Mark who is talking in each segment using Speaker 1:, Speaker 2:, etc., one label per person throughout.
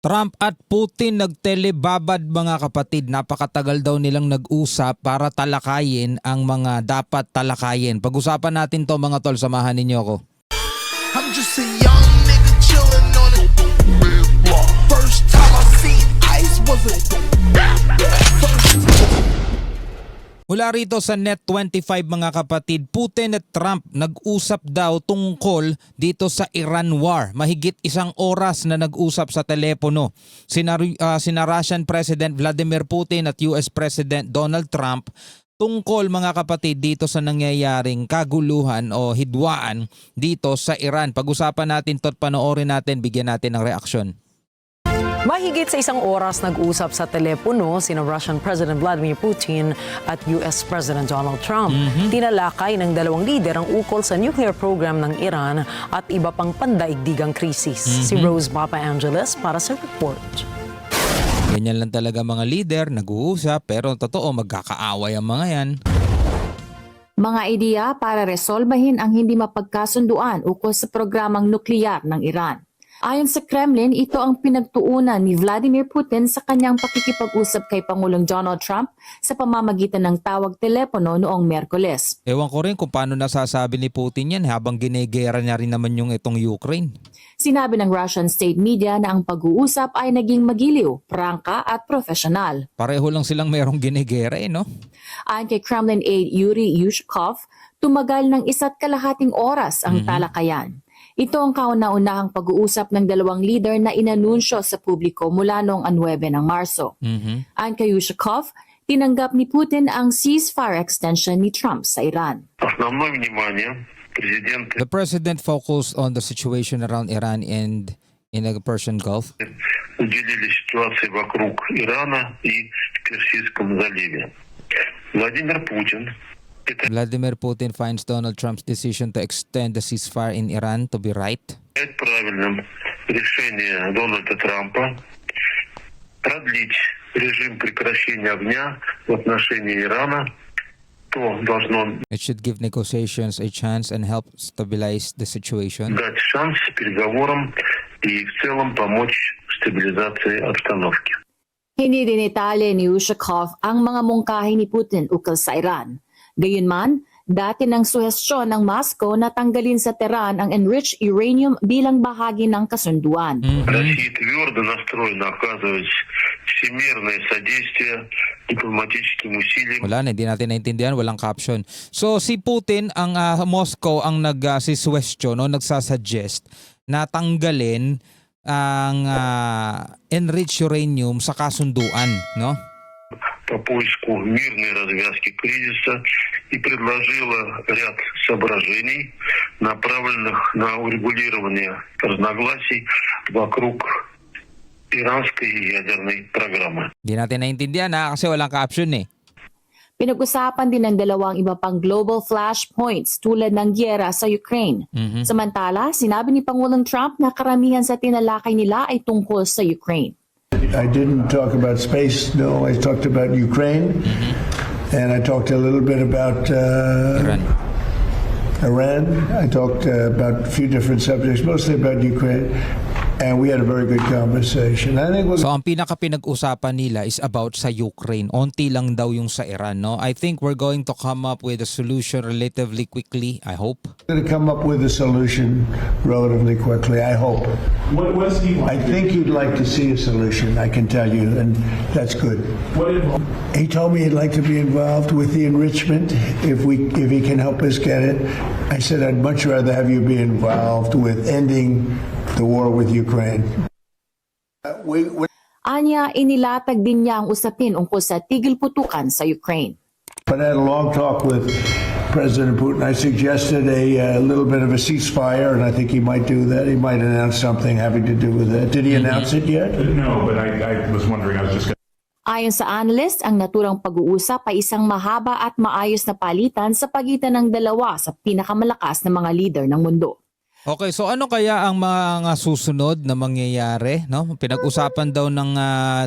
Speaker 1: Trump at Putin nagtelebabad mga kapatid. Napakatagal daw nilang nag-usap para talakayin ang mga dapat talakayin. Pag-usapan natin to mga tol, samahan ninyo ako.
Speaker 2: I'm just a young nigga chillin' on it. First time I seen ice was a
Speaker 1: Mula rito sa Net25 mga kapatid, Putin at Trump nag-usap daw tungkol dito sa Iran War. Mahigit 1 oras na nag-usap sa telepono. Sina Russian President Vladimir Putin at US President Donald Trump tungkol mga kapatid dito sa nangyayaring kaguluhan o hidwaan dito sa Iran. Pag-usapan natin to at panoorin natin, bigyan natin ng reaksyon.
Speaker 3: Mahigit sa 1 oras nag-usap sa telepono sina Russian President Vladimir Putin at US President Donald Trump. Tinalakay ng dalawang lider ang ukol sa nuclear program ng Iran at iba pang pandaigdigang krisis. Si Rose Papa Angeles para sa report.
Speaker 1: Ganyan lang talaga mga lider, nag-uusap pero totoo magkakaaway ang mga yan.
Speaker 4: Mga ideya para resolbahin ang hindi mapagkasunduan ukol sa programang nukleyar ng Iran. Ayon sa Kremlin, ito ang pinagtuunan ni Vladimir Putin sa kanyang pakikipag-usap kay Pangulong Donald Trump sa pamamagitan ng tawag telepono noong Miyerkules.
Speaker 1: Ewan ko rin kung paano nasasabi ni Putin yan habang ginegera niya rin naman yung itong Ukraine.
Speaker 4: Sinabi ng Russian state media na ang pag-uusap ay naging magiliw, prangka at profesional.
Speaker 1: Pareho lang silang merong ginegera no?
Speaker 4: Ayon kay Kremlin aide Yuri Yushkov, tumagal ng 1.5 oras ang talakayan. Ito ang kauna-unahang pag-uusap ng dalawang leader na inanunsyo sa publiko mula noong 9 ng Marso. Ayon kay Yushkov, tinanggap ni Putin ang ceasefire extension ni Trump sa Iran.
Speaker 1: The president focused on the situation around Iran and in the Persian Gulf.
Speaker 5: Уделили ситуации вокруг Ирана и в Персидском заливе.
Speaker 1: Vladimir Putin finds Donald Trump's decision to extend the ceasefire in Iran to be right.
Speaker 5: Правильным решение Дональда Трампа продлить режим прекращения огня в отношении Ирана, то должно
Speaker 1: It should give negotiations a chance and help stabilize the situation.
Speaker 5: дать шанс переговорам и в целом помочь стабилизации обстановки.
Speaker 4: Hindi dinetale ni Yushkov ang mga mungkahi ni Putin ukol sa Iran. Gayunman, dati ng suhestyon ng Moscow na tanggalin sa Tehran ang enriched uranium bilang bahagi ng kasunduan.
Speaker 5: Россия твердо настроена оказывать всемирное содействие дипломатическим усилиям.
Speaker 1: Wala na, hindi natin naintindihan, walang caption. So si Putin, ang Moscow ang nagsiswestyon o nagsasuggest na tanggalin ang enriched uranium sa kasunduan, no?
Speaker 5: По поиску мирной развязки кризиса и предложила ряд соображений, направленных на урегулирование разногласий вокруг иранской ядерной программы.
Speaker 1: Hindi natin naintindihan kasi walang caption eh.
Speaker 4: Pinag-usapan din ng dalawang iba pang global flashpoints tulad ng gyera sa Ukraine. Samantala, sinabi ni Pangulong Trump na karamihan sa tinalakay nila ay tungkol sa Ukraine.
Speaker 6: I didn't talk about space, no, I talked about Ukraine, and I talked a little bit about Iran. I talked about a few different subjects, mostly about Ukraine, and we had a very good conversation. I think
Speaker 1: So ang pinaka-pinag-usapan nila is about sa Ukraine. Onti lang daw yung sa Iran, no? I think we're going to come up with a solution relatively quickly, I hope.
Speaker 6: we're going to come up with a solution relatively quickly, I hope.
Speaker 7: What does he want?
Speaker 6: I think he'd like to see a solution, I can tell you, and that's good. He told me he'd like to be involved with the enrichment if he can help us get it. I said I'd much rather have you be involved with ending the war with Ukraine.
Speaker 4: Anya, inilatag din niya ang usapin ungkol sa tigil putukan sa Ukraine.
Speaker 6: But I had a long talk with President Putin. I suggested a little bit of a ceasefire, and I think he might do that. He might announce something having to do with that. Did he announce it yet?
Speaker 7: No, but I was wondering, I was just
Speaker 4: Ayon sa analyst, ang naturang pag-uusap ay isang mahaba at maayos na palitan sa pagitan ng dalawa sa pinakamalakas na mga leader ng mundo.
Speaker 1: Okay, so ano kaya ang mga susunod na mangyayari, no? Pinag-usapan daw ng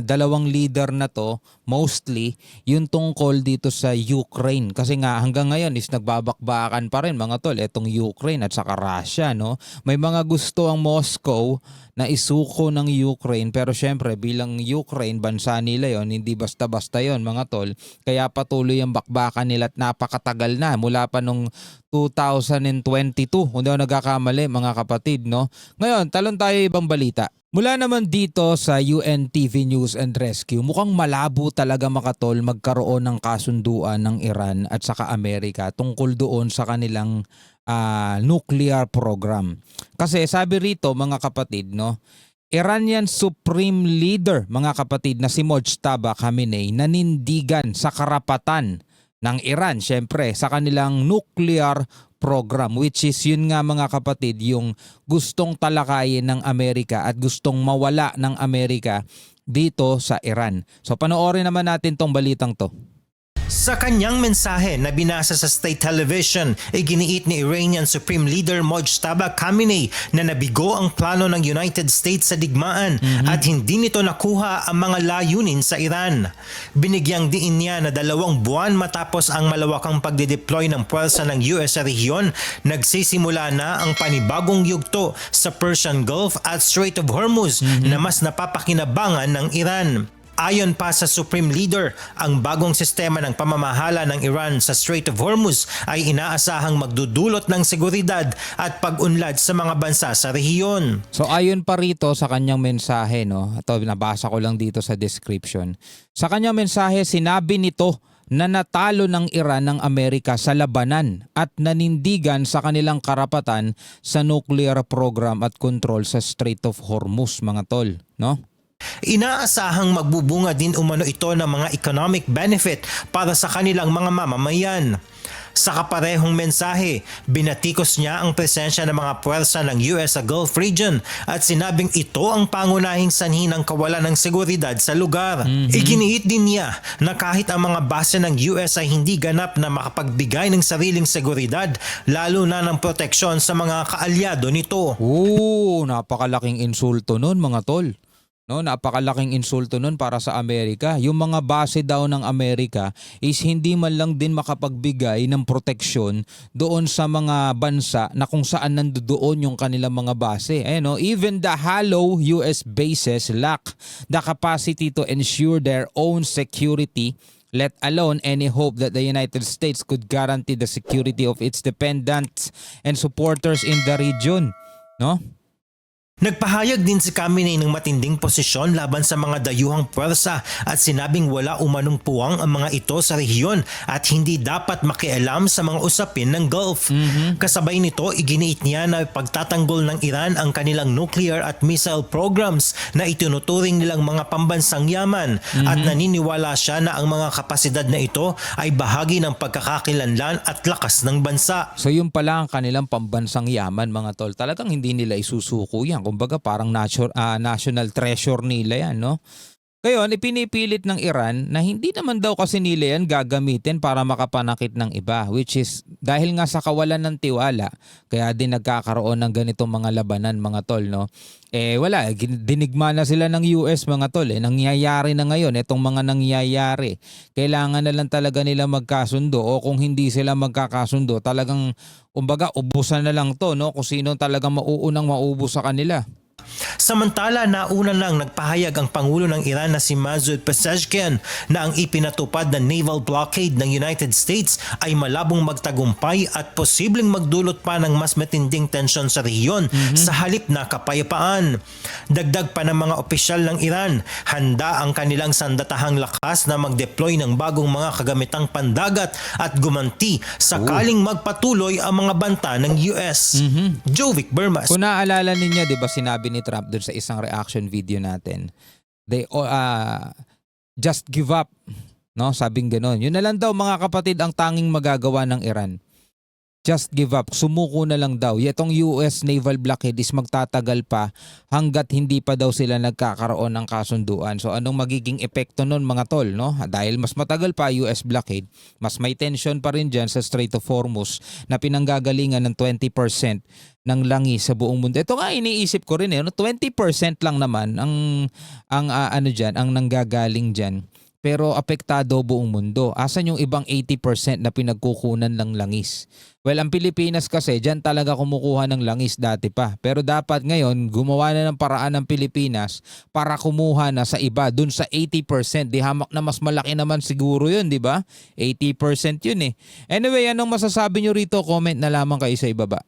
Speaker 1: dalawang leader na to, mostly yung tungkol dito sa Ukraine kasi nga hanggang ngayon is nagbabakbakan pa rin mga tol etong Ukraine at saka Russia, no? May mga gusto ang Moscow na isuko ng Ukraine pero syempre bilang Ukraine bansa nila yon, hindi basta-basta yon mga tol. Kaya patuloy ang bakbakan nila at napakatagal na mula pa nung 2022 kung di ako nagkakamali mga kapatid, no? Ngayon, talon tayo ibang balita. Mula naman dito sa UNTV News and Rescue, mukhang malabo talaga makatol magkaroon ng kasunduan ng Iran at saka Amerika tungkol doon sa kanilang nuclear program. Kasi sabi rito mga kapatid, no, Iranian Supreme Leader mga kapatid na si Mojtaba Khamenei nanindigan sa karapatan ng Iran syempre sa kanilang nuclear program, which is yun nga mga kapatid yung gustong talakayin ng Amerika at gustong mawala ng Amerika dito sa Iran. So panoorin naman natin tong balitang to.
Speaker 8: Sa kanyang mensahe na binasa sa state television, iginiit ni Iranian Supreme Leader Mojtaba Khamenei na nabigo ang plano ng United States sa digmaan at hindi nito nakuha ang mga layunin sa Iran. Binigyang diin niya na 2 buwan matapos ang malawakang pagdedeploy ng pwersa ng US sa rehiyon, nagsisimula na ang panibagong yugto sa Persian Gulf at Strait of Hormuz na mas napapakinabangan ng Iran. Ayon pa sa Supreme Leader, ang bagong sistema ng pamamahala ng Iran sa Strait of Hormuz ay inaasahang magdudulot ng seguridad at pag-unlad sa mga bansa sa rehiyon.
Speaker 1: So ayon pa rito sa kanyang mensahe, no, ito nabasa ko lang dito sa description. Sa kanyang mensahe, sinabi nito na natalo ng Iran ng Amerika sa labanan at nanindigan sa kanilang karapatan sa nuclear program at control sa Strait of Hormuz, mga tol, no?
Speaker 8: Inaasahang magbubunga din umano ito ng mga economic benefit para sa kanilang mga mamamayan. Sa kaparehong mensahe, binatikos niya ang presensya ng mga puwersa ng US sa Gulf region at sinabing ito ang pangunahing sanhi ng kawalan ng seguridad sa lugar. Iginiit din niya na kahit ang mga base ng US ay hindi ganap na makapagbigay ng sariling seguridad, lalo na ng proteksyon sa mga kaalyado nito.
Speaker 1: Napakalaking insulto nun mga tol. No, napakalaking insulto nun para sa Amerika. Yung mga base daw ng Amerika is hindi man lang din makapagbigay ng proteksyon doon sa mga bansa na kung saan nandoon yung kanilang mga base. No? Even the hollow US bases lack the capacity to ensure their own security, let alone any hope that the United States could guarantee the security of its dependents and supporters in the region. No?
Speaker 8: Nagpahayag din si Khamenei ng matinding posisyon laban sa mga dayuhang pwersa at sinabing wala umanong puwang ang mga ito sa rehiyon at hindi dapat makialam sa mga usapin ng Gulf. Kasabay nito, iginiit niya na pagtatanggol ng Iran ang kanilang nuclear at missile programs na itinuturing nilang mga pambansang yaman at naniniwala siya na ang mga kapasidad na ito ay bahagi ng pagkakakilanlan at lakas ng bansa.
Speaker 1: So yun pala ang kanilang pambansang yaman mga tol. Talagang hindi nila isusuko yan. Kumbaga parang national treasure nila yan, no? Ngayon, ipinipilit ng Iran na hindi naman daw kasi nila yan gagamitin para makapanakit ng iba, which is dahil nga sa kawalan ng tiwala, kaya din nagkakaroon ng ganitong mga labanan mga tol, no? Wala, dinigma na sila ng US mga tol, nangyayari na ngayon itong mga nangyayari. Kailangan na lang talaga nila magkasundo o kung hindi sila magkakasundo, talagang kumbaga ubusan na lang to, no? Kung sino talagang mauunang maubos sa kanila.
Speaker 8: Samantala, nauna lang nagpahayag ang Pangulo ng Iran na si Masoud Pezeshkian na ang ipinatupad na naval blockade ng United States ay malabong magtagumpay at posibleng magdulot pa ng mas matinding tensyon sa rehiyon sa halip na kapayapaan. Dagdag pa ng mga opisyal ng Iran, handa ang kanilang sandatahang lakas na mag-deploy ng bagong mga kagamitang pandagat at gumanti sakaling magpatuloy ang mga banta ng US. Jovic Bermas.
Speaker 1: Kung naalala ninyo, di ba sinabi ni Trump doon sa isang reaction video natin, they just give up, no? Sabing gano'n. Yun na lang daw mga kapatid ang tanging magagawa ng Iran. just give up. Sumuko na lang daw. Yetong US naval blockade is magtatagal pa hanggat hindi pa daw sila nagkakaroon ng kasunduan. So anong magiging epekto nun mga tol, no? Dahil mas matagal pa US blockade, mas may tension pa rin dyan sa Strait of Hormuz na pinanggagalingan ng 20% ng langis sa buong mundo. Ito nga iniisip ko rin 20% lang naman ang nanggagaling diyan. Pero apektado buong mundo. Asan yung ibang 80% na pinagkukunan ng langis? Well, ang Pilipinas kasi dyan talaga kumukuha ng langis dati pa. Pero dapat ngayon gumawa na ng paraan ng Pilipinas para kumuha na sa iba dun sa 80%. Di hamak na mas malaki naman siguro yun, di ba? 80% yun eh. Anyway, anong masasabi nyo rito? Comment na lamang kayo sa ibaba.